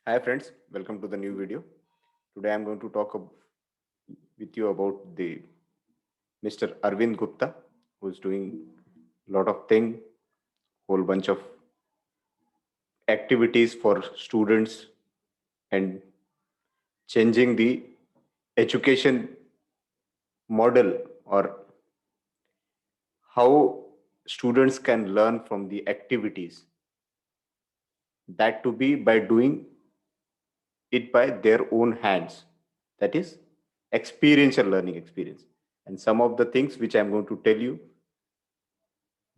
Hi friends, welcome to the new video. Today I'm going to talk with you about the Mr. Arvind Gupta, who's doing a lot of thing, whole bunch of activities for students and changing the education model or how students can learn from the activities, that to be by doing it by their own hands. That is experiential learning experience. And some of the things which I'm going to tell you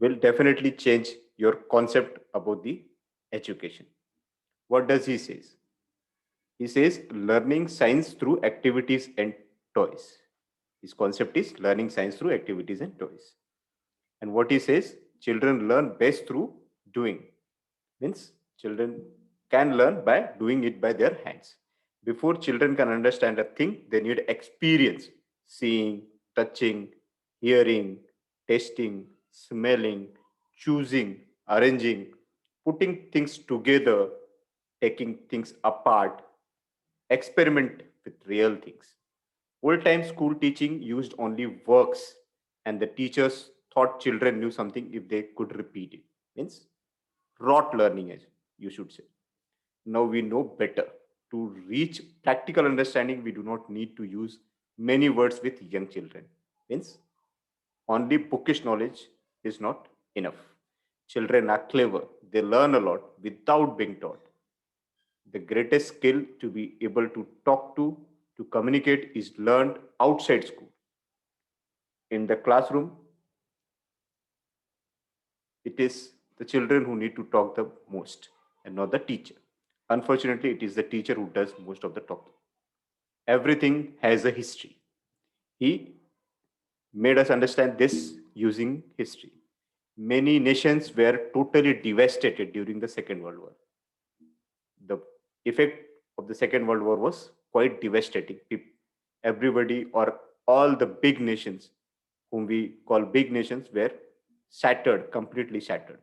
will definitely change your concept about the education. What does he says? He says learning science through activities and toys. His concept is learning science through activities and toys. And what he says, children learn best through doing. Means children can learn by doing it by their hands. Before children can understand a thing, they need experience, seeing, touching, hearing, tasting, smelling, choosing, arranging, putting things together, taking things apart, experiment with real things. Old time school teaching used only works, and the teachers thought children knew something if they could repeat it. Means rote learning, as you should say. Now we know better. To reach practical understanding, we do not need to use many words with young children. Means only bookish knowledge is not enough. Children are clever, they learn a lot without being taught. The greatest skill to be able to talk to communicate, is learned outside school. In the classroom, it is the children who need to talk the most and not the teacher. Unfortunately, it is the teacher who does most of the talking. Everything has a history. He made us understand this using history. Many nations were totally devastated during the Second World War. The effect of the Second World War was quite devastating. Everybody or all the big nations, whom we call big nations, were shattered, completely shattered.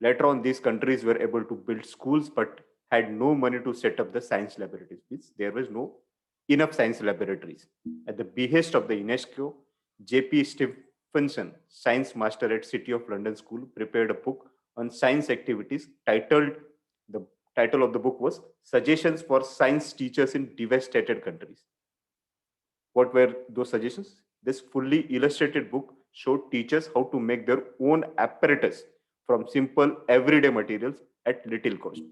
Later on, these countries were able to build schools but had no money to set up the science laboratories. Means there was no enough science laboratories. At the behest of the UNESCO, J.P. Stephenson, science master at City of London School, prepared a book on science activities titled, the title of the book was Suggestions for Science Teachers in Devastated Countries. What were those suggestions? This fully illustrated book showed teachers how to make their own apparatus from simple everyday materials at little cost.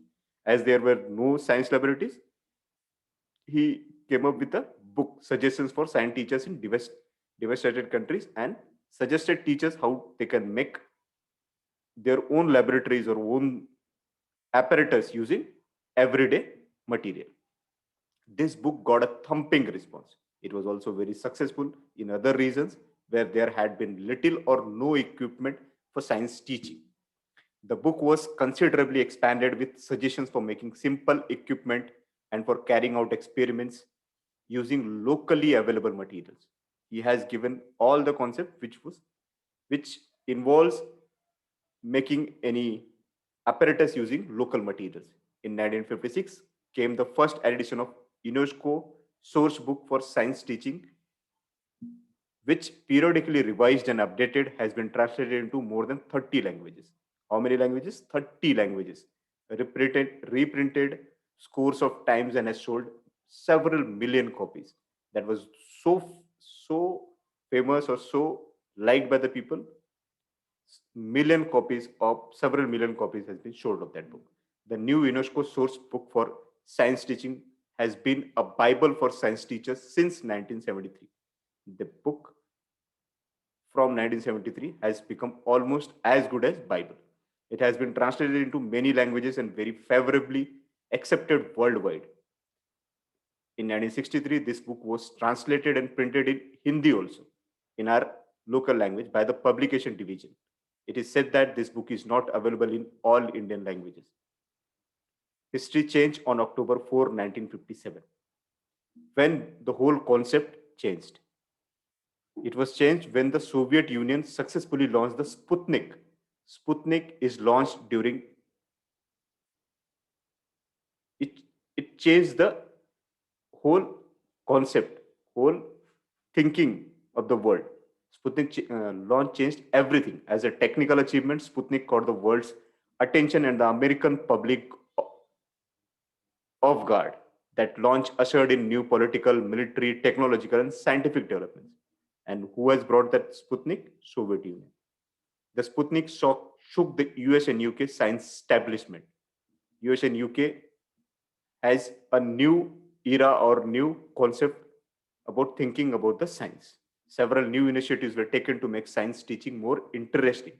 As there were no science laboratories, he came up with a book, Suggestions for Science Teachers in Devastated Countries, and suggested teachers how they can make their own laboratories or own apparatus using everyday material. This book got a thumping response. It was also very successful in other regions where there had been little or no equipment for science teaching. The book was considerably expanded with suggestions for making simple equipment and for carrying out experiments using locally available materials. He has given all the concept which involves making any apparatus using local materials. In 1956 came the first edition of UNESCO source book for science teaching, which periodically revised and updated, has been translated into more than 30 languages. How many languages? 30 languages. Reprinted scores of times and has sold several million copies. That was so famous or so liked by the people. Million copies of Several million copies has been sold of that book. The new UNESCO source book for science teaching has been a Bible for science teachers since 1973. The book from 1973 has become almost as good as Bible. It has been translated into many languages and very favorably accepted worldwide. In 1963, this book was translated and printed in Hindi also, in our local language, by the publication division. It is said that this book is not available in all Indian languages. History changed on October 4, 1957, when the whole concept changed. It was changed when the Soviet Union successfully launched the Sputnik. Sputnik is launched during it. changed the whole concept, whole thinking of the world. Sputnik launch changed everything. As a technical achievement, Sputnik caught the world's attention and the American public off guard. That launch ushered in new political, military, technological, and scientific developments. And who has brought that Sputnik? Soviet Union. The Sputnik shook the US and UK science establishment. US and UK has a new era or new concept about thinking about the science. Several new initiatives were taken to make science teaching more interesting.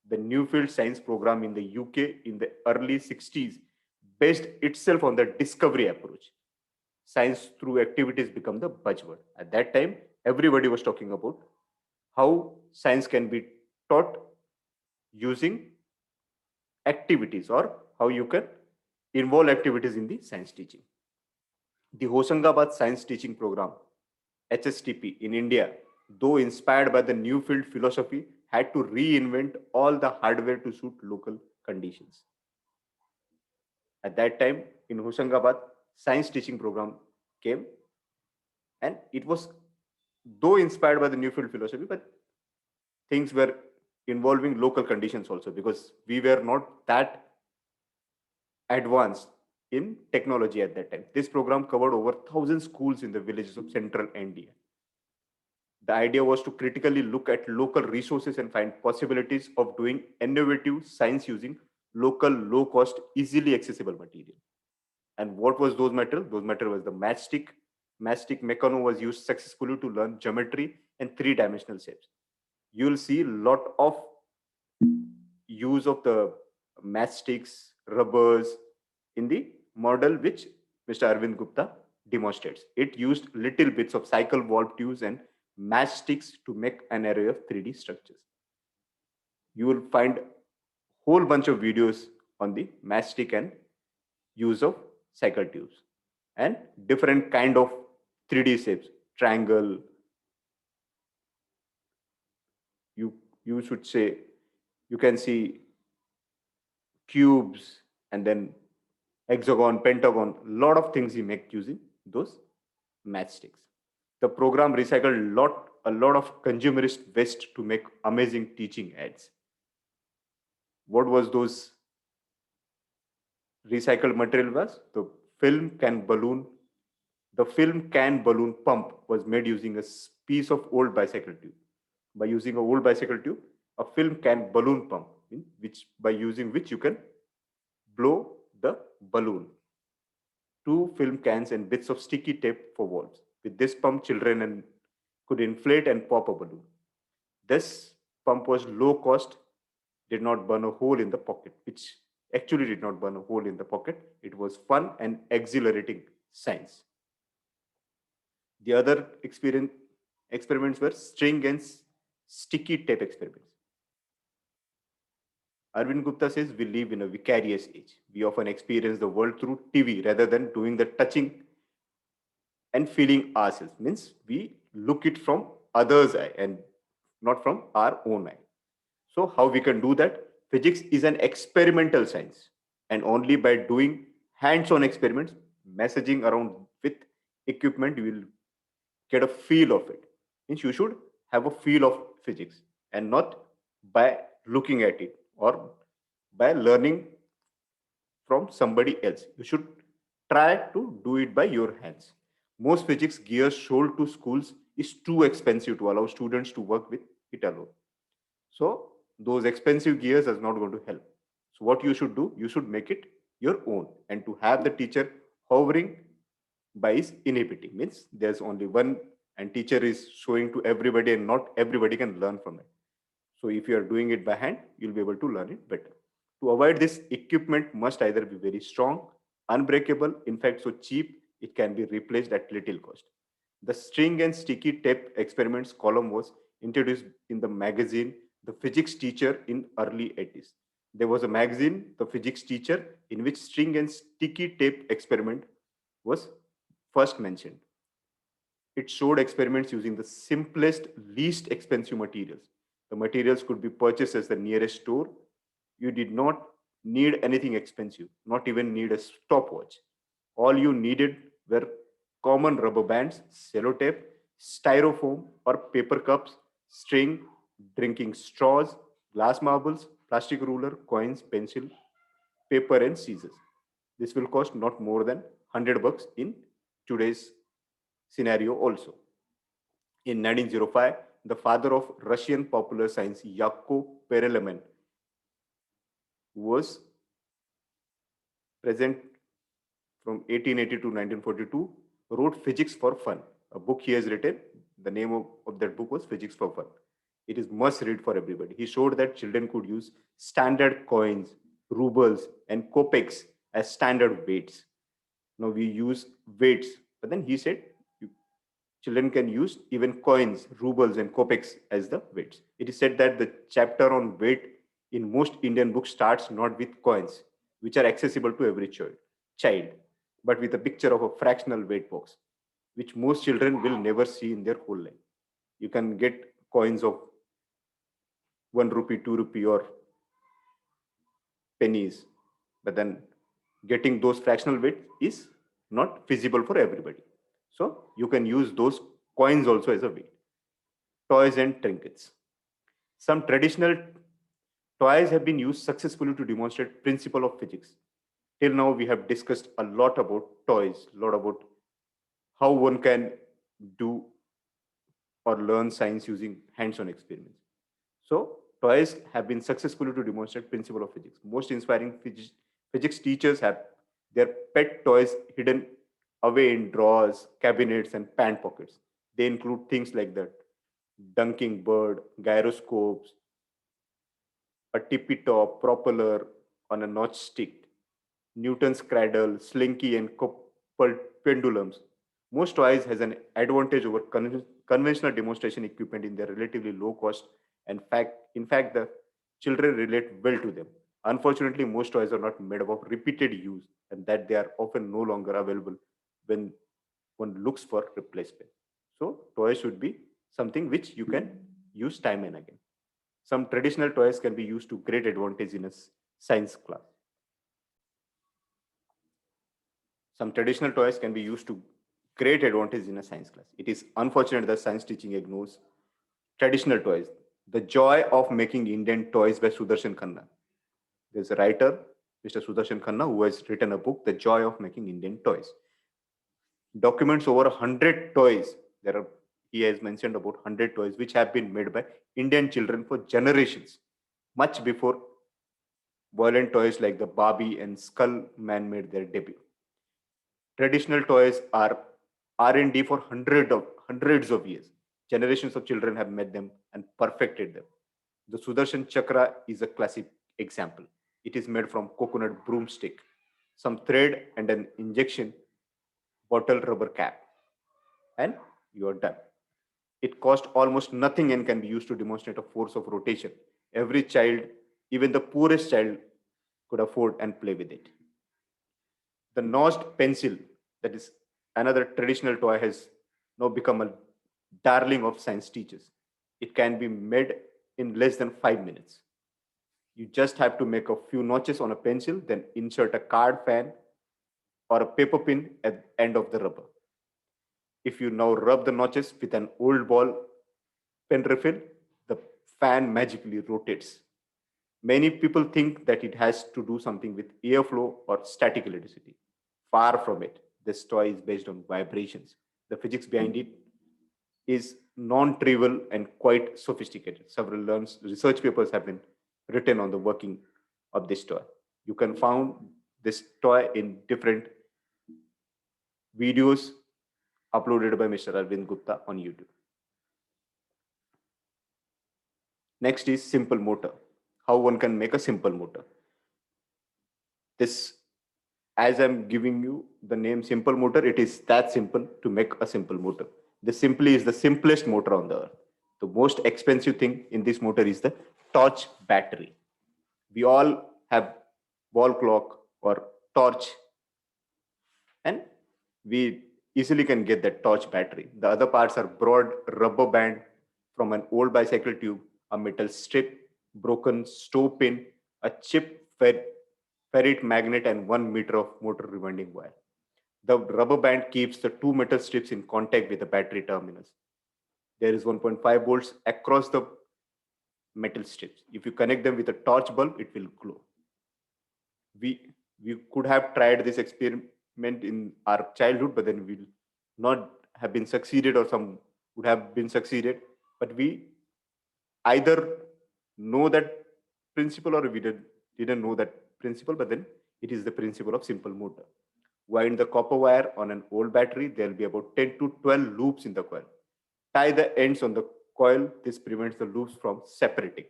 The Newfield Science Program in the UK in the early 60s based itself on the discovery approach. Science through activities become the buzzword. At that time, everybody was talking about how science can be taught using activities or how you can involve activities in the science teaching. The Hoshangabad Science Teaching Program, HSTP, in India, though inspired by the Newfield philosophy, had to reinvent all the hardware to suit local conditions. At that time, in Hoshangabad, Science Teaching Program came, and it was, though inspired by the Newfield philosophy, but things were involving local conditions also, because we were not that advanced in technology at that time. This program covered over 1,000 schools in the villages of central India. The idea was to critically look at local resources and find possibilities of doing innovative science using local, low-cost, easily accessible material. And what was those material? Those material was the matchstick. Matchstick Meccano was used successfully to learn geometry and three-dimensional shapes. You will see a lot of use of the matchsticks, rubbers in the model which Mr. Arvind Gupta demonstrates. It used little bits of cycle valve tubes and matchsticks to make an array of 3D structures. You will find whole bunch of videos on the matchstick and use of cycle tubes and different kind of 3D shapes, triangle. You should say, you can see cubes and then hexagon, pentagon, lot of things he make using those matchsticks. The program recycled a lot of consumerist waste to make amazing teaching aids. What was those recycled material was? The film can balloon. The film can balloon pump was made using a piece of old bicycle tube. By using an old bicycle tube, a film can balloon pump, by using which you can blow the balloon. 2 film cans and bits of sticky tape for walls. With this pump, children could inflate and pop a balloon. This pump was low cost, did not burn a hole in the pocket, which actually did not burn a hole in the pocket. It was fun and exhilarating science. The other experiments were string and sticky tape experiments. Arvind Gupta says we live in a vicarious age. We often experience the world through TV rather than doing the touching and feeling ourselves. Means we look it from others' eye and not from our own eye. So how we can do that? Physics is an experimental science, and only by doing hands-on experiments, messaging around with equipment, you will get a feel of it. Means you should have a feel of physics and not by looking at it or by learning from somebody else. You should try to do it by your hands. Most physics gears sold to schools is too expensive to allow students to work with it alone. So those expensive gears is not going to help. So what you should do, you should make it your own, and to have the teacher hovering by is inhibiting. Means there's only one and teacher is showing to everybody and not everybody can learn from it. So if you are doing it by hand, you'll be able to learn it better. To avoid this, equipment must either be very strong, unbreakable, in fact so cheap it can be replaced at little cost. The string and sticky tape experiments column was introduced in the magazine The Physics Teacher in early 80s. There was a magazine, The Physics Teacher, in which string and sticky tape experiment was first mentioned. It showed experiments using the simplest, least expensive materials. The materials could be purchased at the nearest store. You did not need anything expensive, not even need a stopwatch. All you needed were common rubber bands, sellotape, styrofoam or paper cups, string, drinking straws, glass marbles, plastic ruler, coins, pencil, paper and scissors. This will cost not more than 100 bucks in today's scenario also. In 1905, the father of Russian popular science, Yakov Perelman, was present from 1880 to 1942, wrote Physics for Fun, a book he has written. The name of that book was Physics for Fun. It is must read for everybody. He showed that children could use standard coins, rubles, and kopecks as standard weights. Now we use weights, but then he said children can use even coins, rubles, and kopecks as the weights. It is said that the chapter on weight in most Indian books starts not with coins, which are accessible to every child, but with a picture of a fractional weight box, which most children will never see in their whole life. You can get coins of 1 rupee, 2 rupee, or pennies, but then getting those fractional weight is not feasible for everybody. So you can use those coins also as a weight. Toys and trinkets. Some traditional toys have been used successfully to demonstrate principle of physics. Till now, we have discussed a lot about toys, a lot about how one can do or learn science using hands-on experiments. So toys have been successfully to demonstrate principle of physics. Most inspiring physics teachers have their pet toys hidden away in drawers, cabinets, and pant pockets. They include things like that dunking bird, gyroscopes, a tippy top propeller on a notch stick, Newton's cradle, slinky, and coupled pendulums. Most toys has an advantage over conventional demonstration equipment in their relatively low cost. And in fact, the children relate well to them. Unfortunately, most toys are not made up of repeated use, and that they are often no longer available when one looks for replacement. So, toys should be something which you can use time and again. Some traditional toys can be used to great advantage in a science class. Some traditional toys can be used to great advantage in a science class. It is unfortunate that science teaching ignores traditional toys. The Joy of Making Indian Toys by Sudarshan Khanna. There's a writer, Mr. Sudarshan Khanna, who has written a book, The Joy of Making Indian Toys. Documents over 100 toys. He has mentioned about 100 toys which have been made by Indian children for generations, much before violent toys like the Barbie and Skull Man made their debut. Traditional toys are R&D for hundreds of years. Generations of children have made them and perfected them. The Sudarshan Chakra is a classic example. It is made from coconut broomstick, some thread and an injection bottle rubber cap, and you are done. It costs almost nothing and can be used to demonstrate a force of rotation. Every child, even the poorest child, could afford and play with it. The notched pencil, that is another traditional toy, has now become a darling of science teachers. It can be made in less than 5 minutes. You just have to make a few notches on a pencil, then insert a card fan or a paper pin at the end of the rubber. If you now rub the notches with an old ball pen refill, the fan magically rotates. Many people think that it has to do something with airflow or static electricity. Far from it. This toy is based on vibrations. The physics behind it is non-trivial and quite sophisticated. Several research papers have been written on the working of this toy. You can find this toy in different videos uploaded by Mr. Arvind Gupta on YouTube. Next is simple motor. How one can make a simple motor. This, as I'm giving you the name simple motor, it is that simple to make a simple motor. This simply is the simplest motor on the earth. The most expensive thing in this motor is the torch battery. We all have wall clock or torch, and we easily can get that torch battery. The other parts are broad rubber band from an old bicycle tube, a metal strip, broken stove pin, a chip ferrite magnet, and 1 meter of motor rewinding wire. The rubber band keeps the two metal strips in contact with the battery terminals. There is 1.5 volts across the metal strips. If you connect them with a torch bulb, it will glow. We could have tried this experiment in our childhood, but then we'll not have been succeeded, or some would have been succeeded. But we either know that principle, or we didn't know that principle, but then it is the principle of simple motor. Wind the copper wire on an old battery, there will be about 10 to 12 loops in the coil. Tie the ends on the coil, this prevents the loops from separating.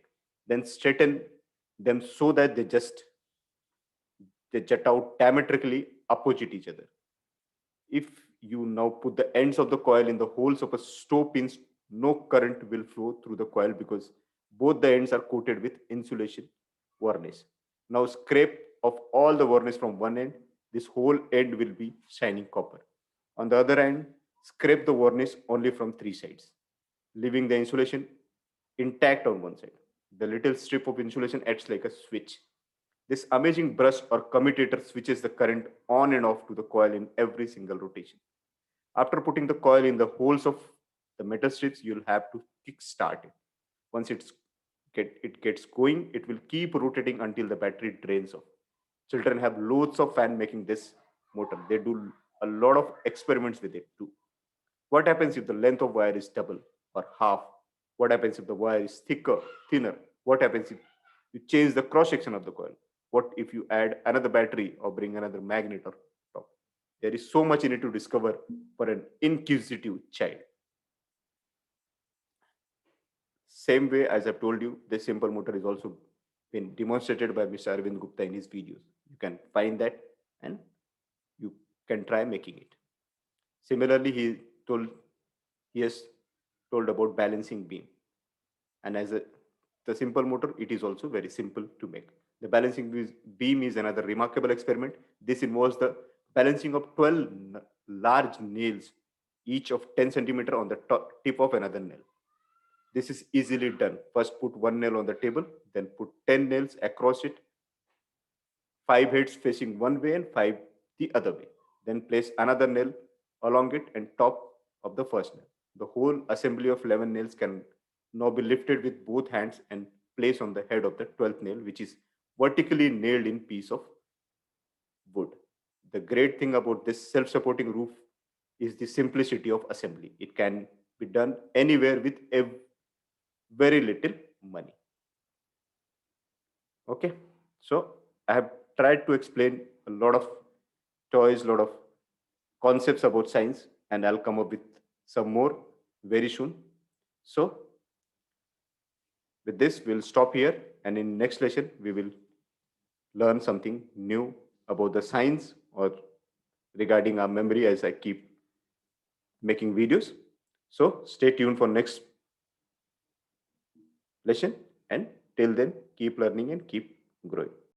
Then straighten them so that they jut out diametrically opposite each other. If you now put the ends of the coil in the holes of a stove pins, no current will flow through the coil because both the ends are coated with insulation varnish. Now scrape off all the varnish from one end. This whole end will be shining copper. On the other end, scrape the varnish only from three sides, leaving the insulation intact on one side. The little strip of insulation acts like a switch. This amazing brush or commutator switches the current on and off to the coil in every single rotation. After putting the coil in the holes of the metal strips, you'll have to kick start it. Once it gets going, it will keep rotating until the battery drains off. Children have loads of fun making this motor. They do a lot of experiments with it too. What happens if the length of wire is double or half? What happens if the wire is thicker, thinner? What happens if you change the cross section of the coil? What if you add another battery or bring another magnet or top? There is so much in it to discover for an inquisitive child. Same way as I've told you, this simple motor is also been demonstrated by Mr. Arvind Gupta in his videos. You can find that and you can try making it. Similarly, he has told about balancing beam. And the simple motor, it is also very simple to make. The balancing beam is another remarkable experiment. This involves the balancing of 12 large nails, each of 10 centimeter on the tip of another nail. This is easily done. First put one nail on the table, then put 10 nails across it, 5 heads facing one way and 5 the other way. Then place another nail along it and top of the first nail. The whole assembly of 11 nails can now be lifted with both hands and placed on the head of the 12th nail, which is vertically nailed in piece of wood. The great thing about this self-supporting roof is the simplicity of assembly. It can be done anywhere with a very little money. Okay, so I have tried to explain a lot of toys, a lot of concepts about science, and I'll come up with some more very soon. So with this, we'll stop here, and in next lesson, we will learn something new about the science or regarding our memory as I keep making videos. So stay tuned for next lesson, and till then, keep learning and keep growing.